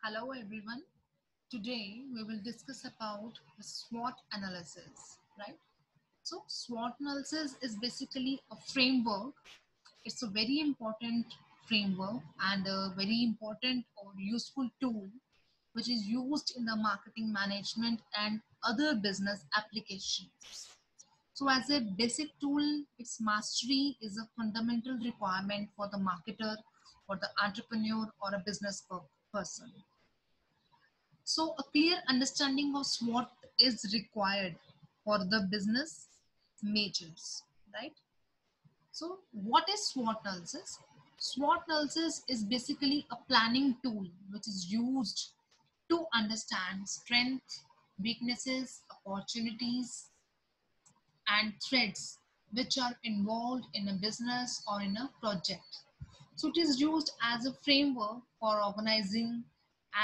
Hello everyone. Today we will discuss about the SWOT analysis, right? So SWOT analysis is basically a framework. It's a very important framework and a very important or useful tool which is used in the marketing management and other business applications. So as a basic tool, its mastery is a fundamental requirement for the marketer or the entrepreneur or a business person. So a clear understanding of what is required for the business majors, right? So what is SWOT analysis? SWOT analysis is basically a planning tool which is used to understand strengths, weaknesses, opportunities, and threats which are involved in a business or in a project. So it is used as a framework for organizing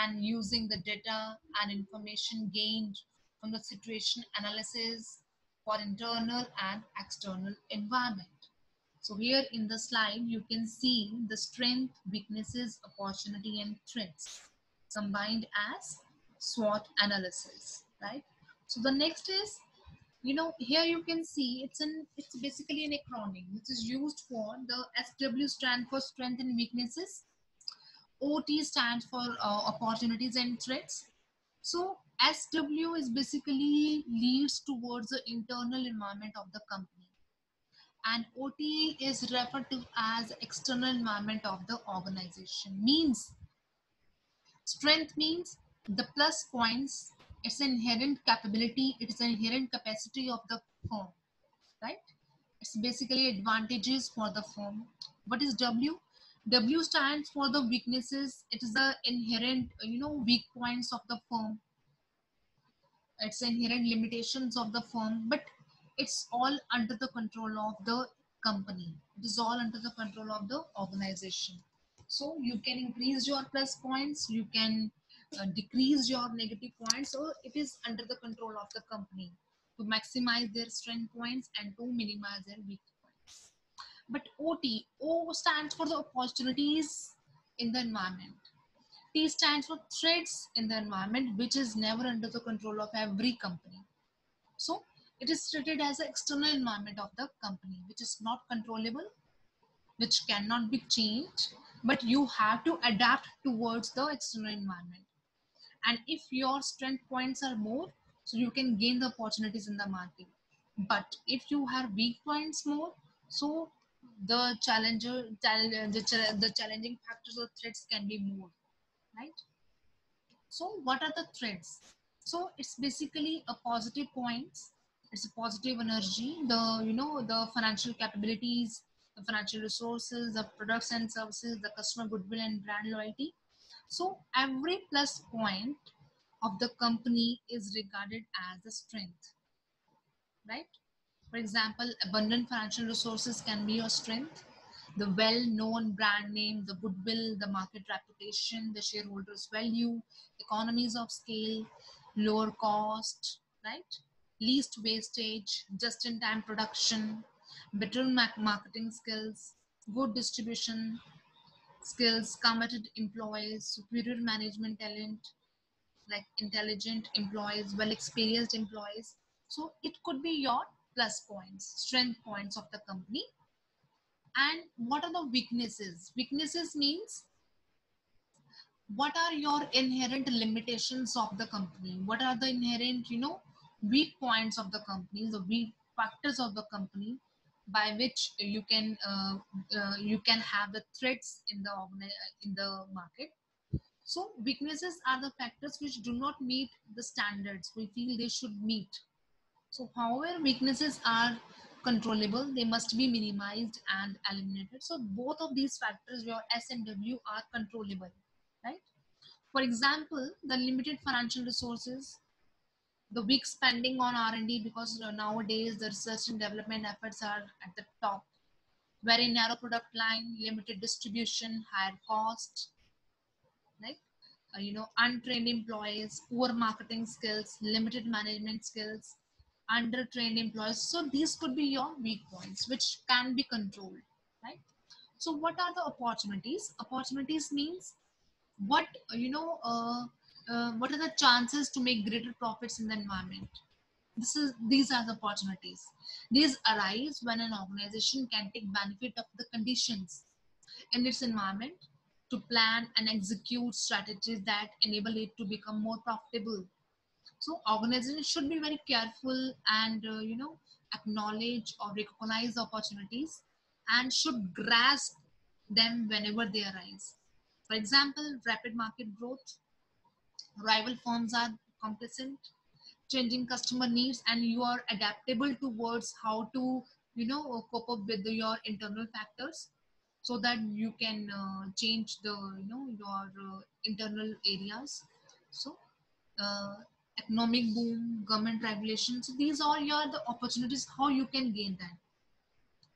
and using the data and information gained from the situation analysis for internal and external environment. So here in the slide, you can see the strength, weaknesses, opportunity, and threats combined as SWOT analysis, right? So the next is, here you can see it's basically an acronym which is used for the SW stand for strength and weaknesses, OT stands for opportunities and threats. So SW is basically leads towards the internal environment of the company, and OT is referred to as external environment of the organization. Means strength means the plus points, it's an inherent capability, it is an inherent capacity of the firm, right? It's basically advantages for the firm. What is W? W stands for the weaknesses. It is the inherent, weak points of the firm. It's inherent limitations of the firm, but it's all under the control of the company. It is all under the control of the organization. So you can increase your plus points, you can decrease your negative points. So it is under the control of the company to maximize their strength points and to minimize their weak points. But OT, O stands for the opportunities in the environment. T stands for threats in the environment, which is never under the control of every company. So it is treated as an external environment of the company, which is not controllable, which cannot be changed, but you have to adapt towards the external environment. And if your strength points are more, so you can gain the opportunities in the market. But if you have weak points more, so the challenging factors or threats can be more, right? So what are the threats? So it's basically a positive points, it's a positive energy, the financial capabilities, the financial resources, the products and services, the customer goodwill and brand loyalty. So every plus point of the company is regarded as a strength, right? For example, abundant financial resources can be your strength. The well-known brand name, the goodwill, the market reputation, the shareholders' value, economies of scale, lower cost, right? Least wastage, just-in-time production, better marketing skills, good distribution skills, committed employees, superior management talent, like intelligent employees, well experienced employees. So it could be your plus points, strength points of the company. And what are the weaknesses? Weaknesses means what are your inherent limitations of the company? What are the inherent, weak points of the company, the weak factors of the company by which you can have the threats in in the market. So weaknesses are the factors which do not meet the standards we feel they should meet. So however weaknesses are controllable, they must be minimized and eliminated. So both of these factors, your S and W, are controllable, right? For example, the limited financial resources, the weak spending on R&D, because nowadays the research and development efforts are at the top. Very narrow product line, limited distribution, higher cost, like untrained employees, poor marketing skills, limited management skills, undertrained employees. So these could be your weak points which can be controlled, right? So what are the opportunities? Opportunities means what what are the chances to make greater profits in the environment. These are the opportunities. These arise when an organization can take benefit of the conditions in its environment to plan and execute strategies that enable it to become more profitable. So organizations should be very careful and acknowledge or recognize opportunities and should grasp them whenever they arise. For example, rapid market growth, rival firms are complacent, changing customer needs, and you are adaptable towards how to cope up with your internal factors, so that you can change the your internal areas. So uh, economic boom, government regulations, so these are your the opportunities how you can gain that.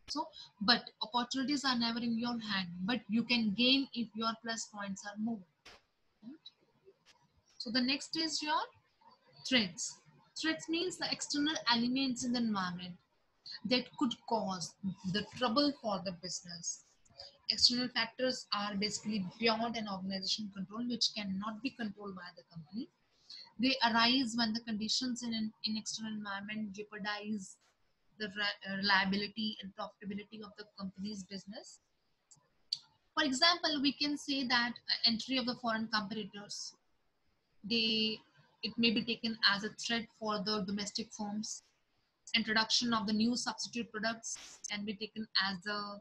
So but opportunities are never in your hand, but you can gain if your plus points are more, right? So the next is your threats. Threats means the external elements in the environment that could cause the trouble for the business. External factors are basically beyond an organization control, which cannot be controlled by the company. They arise when the conditions in external environment jeopardize the reliability and profitability of the company's business. For example, we can say that entry of the foreign competitors, they it may be taken as a threat for the domestic firms. Introduction of the new substitute products can be taken as a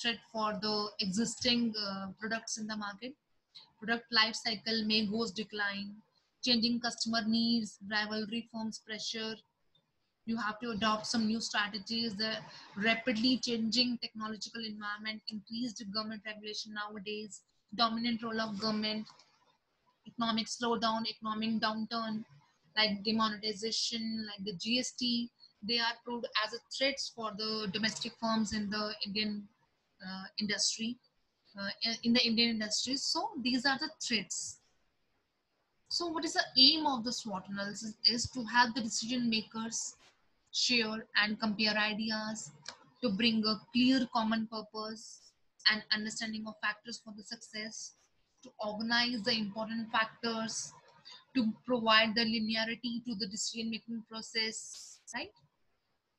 threat for the existing products in the market. Product life cycle may goes decline, changing customer needs, rivalry firms pressure. You have to adopt some new strategies. The rapidly changing technological environment, increased government regulation nowadays, dominant role of government, economic slowdown, economic downturn, like demonetization, like the GST, they are proved as a threats for the domestic firms in the Indian industry, in the Indian industry. So these are the threats. So what is the aim of the SWOT analysis is to help the decision makers share and compare ideas, to bring a clear common purpose and understanding of factors for the success, to organize the important factors, to provide the linearity to the decision making process, right?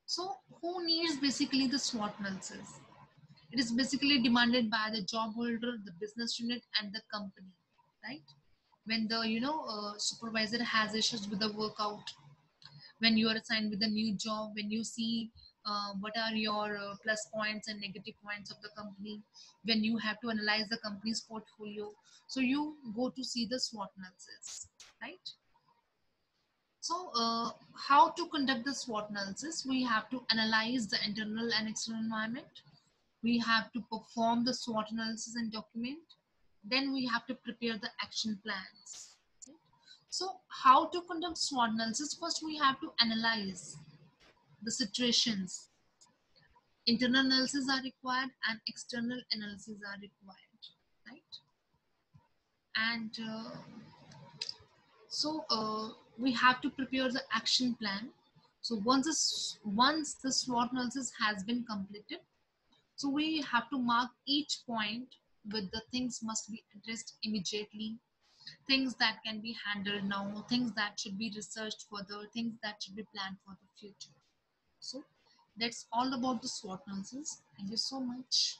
So who needs basically the SWOT analysis? It is basically demanded by the job holder, the business unit, and the company, right? When the supervisor has issues with the workout, when you are assigned with a new job, when you see what are your plus points and negative points of the company, when you have to analyze the company's portfolio, so you go to see the SWOT analysis, right? So how to conduct the SWOT analysis? We have to analyze the internal and external environment. We have to perform the SWOT analysis and document. Then we have to prepare the action plans. So how to conduct SWOT analysis? First, we have to analyze the situations. Internal analysis are required and external analysis are required, right? And we have to prepare the action plan. So once the SWOT analysis has been completed, so we have to mark each point with the things must be addressed immediately, things that can be handled now, things that should be researched further, things that should be planned for the future. So that's all about the SWOT analysis. Thank you so much.